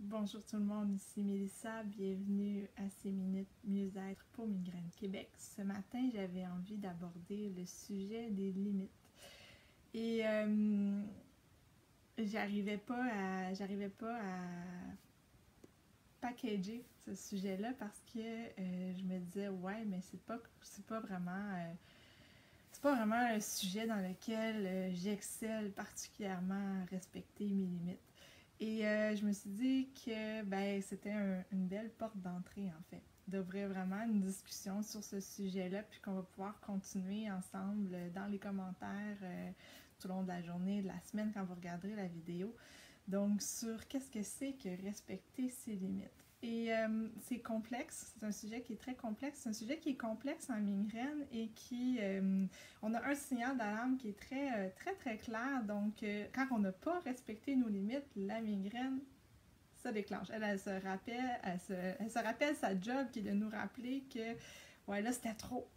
Bonjour tout le monde, ici Mélissa, bienvenue à ces minutes mieux-être pour Migraine Québec. Ce matin, j'avais envie d'aborder le sujet des limites. Et j'arrivais pas à packager ce sujet-là parce que je me disais ouais, mais c'est pas vraiment un sujet dans lequel j'excelle particulièrement à respecter mes limites. Et je me suis dit que c'était une belle porte d'entrée, en fait, d'ouvrir vraiment une discussion sur ce sujet-là, puis qu'on va pouvoir continuer ensemble dans les commentaires tout au long de la journée, de la semaine, quand vous regarderez la vidéo. Donc, sur qu'est-ce que c'est que respecter ses limites. Et c'est complexe, c'est un sujet qui est très complexe, c'est un sujet qui est complexe en migraine et qui, on a un signal d'alarme qui est très clair, donc quand on n'a pas respecté nos limites, la migraine, ça déclenche. Elle se rappelle sa job qui est de nous rappeler que, ouais là c'était trop.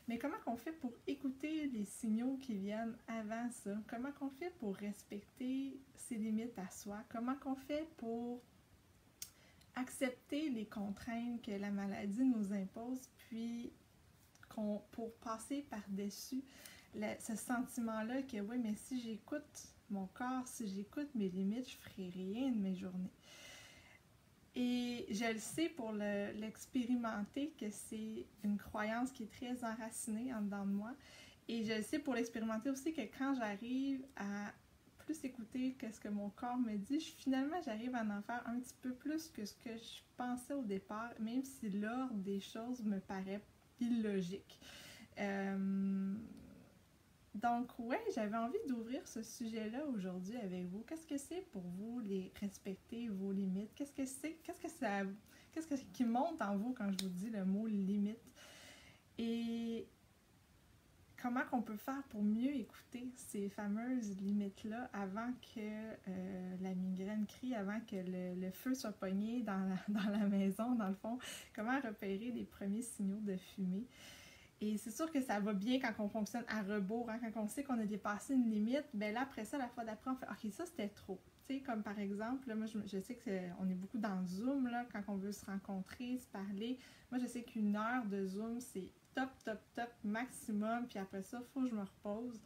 Mais comment qu'on fait pour écouter les signaux qui viennent avant ça? Comment qu'on fait pour respecter ses limites à soi? Comment qu'on fait pour accepter les contraintes que la maladie nous impose, puis pour passer par-dessus ce sentiment-là que oui, mais si j'écoute mon corps, si j'écoute mes limites, je ferai rien de mes journées. Et je le sais pour l'expérimenter que c'est une croyance qui est très enracinée en dedans de moi. Et je le sais pour l'expérimenter aussi que quand j'arrive à plus écouter ce que mon corps me dit, finalement j'arrive à en faire un petit peu plus que ce que je pensais au départ, même si l'ordre des choses me paraît illogique. Donc ouais, j'avais envie d'ouvrir ce sujet-là aujourd'hui avec vous. Qu'est-ce que c'est pour vous respecter vos limites? Qu'est-ce qui monte en vous quand je vous dis le mot limite? Et comment qu'on peut faire pour mieux écouter ces fameuses limites-là avant que la migraine crie, avant que le feu soit pogné dans la maison, dans le fond? Comment repérer les premiers signaux de fumée? Et c'est sûr que ça va bien quand on fonctionne à rebours, hein? Quand on sait qu'on a dépassé une limite, ben là, après ça, la fois d'après, on fait « Ok, ça, c'était trop ». Tu sais, comme par exemple, là, moi, je sais qu'on est beaucoup dans Zoom, là, quand on veut se rencontrer, se parler. Moi, je sais qu'une heure de Zoom, c'est top maximum, puis après ça, il faut que je me repose.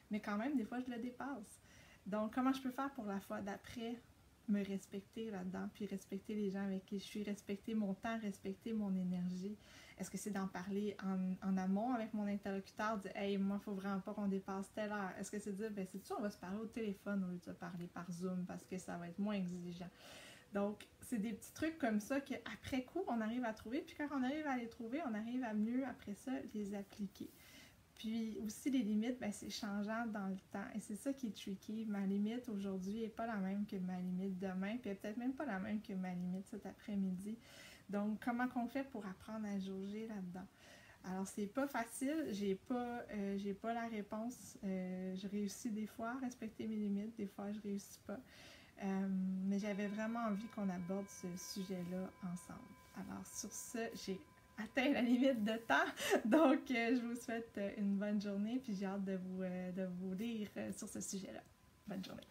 Mais quand même, des fois, je le dépasse. Donc, comment je peux faire pour la fois d'après me respecter là-dedans, puis respecter les gens avec qui je suis, respecter mon temps, respecter mon énergie? Est-ce que c'est d'en parler en amont avec mon interlocuteur, dire « Hey, moi, il faut vraiment pas qu'on dépasse telle heure ». Est-ce que c'est de dire « Ben, c'est sûr, on va se parler au téléphone au lieu de se parler par Zoom parce que ça va être moins exigeant ». Donc, c'est des petits trucs comme ça qu'après coup, on arrive à trouver. Puis quand on arrive à les trouver, on arrive à mieux, après ça, les appliquer. Puis aussi, les limites, ben, c'est changeant dans le temps. Et c'est ça qui est tricky. Ma limite aujourd'hui n'est pas la même que ma limite demain. Puis elle n'est peut-être même pas la même que ma limite cet après-midi. Donc, comment qu'on fait pour apprendre à jauger là-dedans? Alors, c'est pas facile. J'ai pas la réponse. Je réussis des fois à respecter mes limites. Des fois, je réussis pas. Mais j'avais vraiment envie qu'on aborde ce sujet-là ensemble. Alors, sur ce, j'ai atteint la limite de temps. Donc, je vous souhaite une bonne journée, puis j'ai hâte de vous lire sur ce sujet-là. Bonne journée.